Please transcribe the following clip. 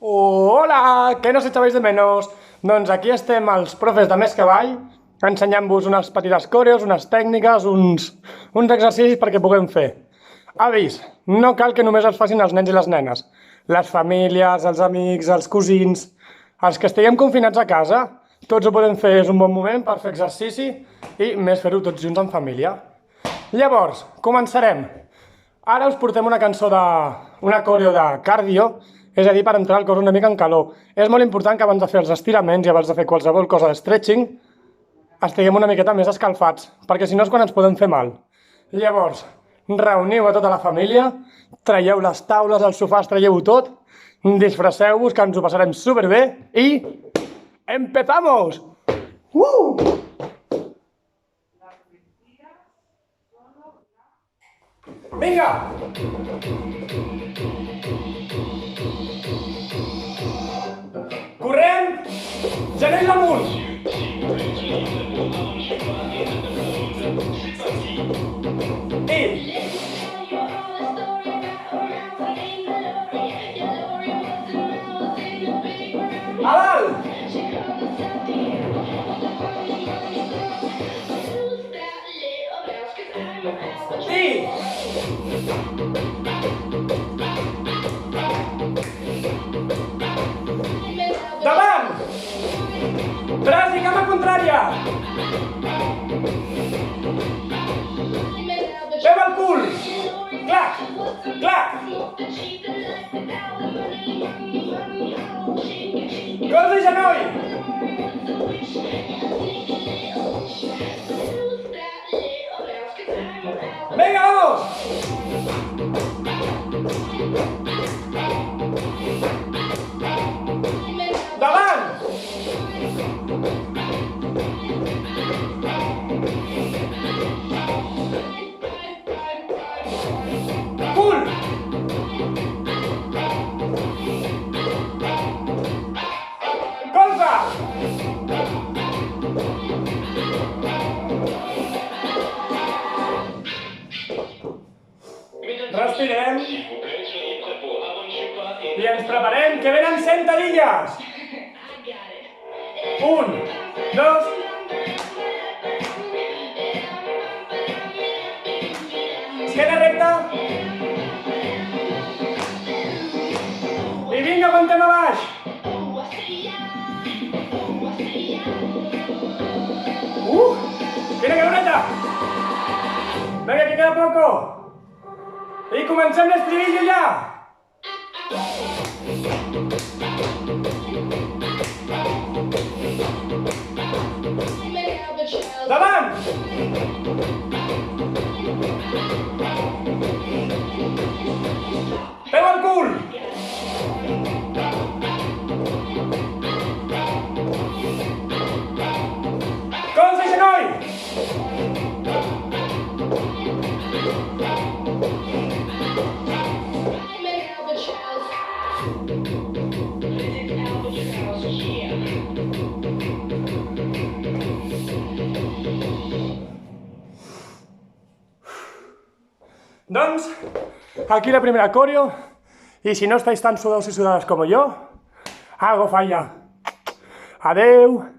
Hola, que no us echabais de menos. Doncs aquí estem els profes de Més que Ball ensenyant-vos unes petites coreos, unes tècniques, uns exercicis perquè puguem fer. Avís, no cal que només els facin els nens i les nenes. Les famílies, els amics, els cosins, els que estiguem confinats a casa, tots ho podem fer, és un bon moment per fer exercici i més fer-ho tots junts en família. Llavors, començarem. Ara us portem una cançó una coreo de cardio, és a dir, per entrar el cos una mica en calor. És molt important que abans de fer els estiraments i abans de fer qualsevol cosa de stretching estiguem una miqueta més escalfats, perquè si no és quan ens podem fer mal. Llavors, reuniu a tota la família, traieu les taules, els sofàs, traieu-ho tot, disfresseu-vos, que ens ho passarem superbé i... ¡empezamos! Vinga! Corrent! Genell amunt! I... a dalt! I... davant! Braç i cama contrària! Peu al cul! Clac! Clac! Colze i genoll! Venga, vamos! Davant! Cul! Colze! Respirem i ens preparem, que venen sentadilles. 1, 2... esquena recta. I vinga, aguantem a baix. Quina cabroneta. Vinga, que queda poco. I comencem l'estribillo ja! Davant! Peu al cul! Colze i genoll! Doncs, aquí la primera coreo, y si no estáis tan sudados y sudadas como yo, hago falla. Adeu.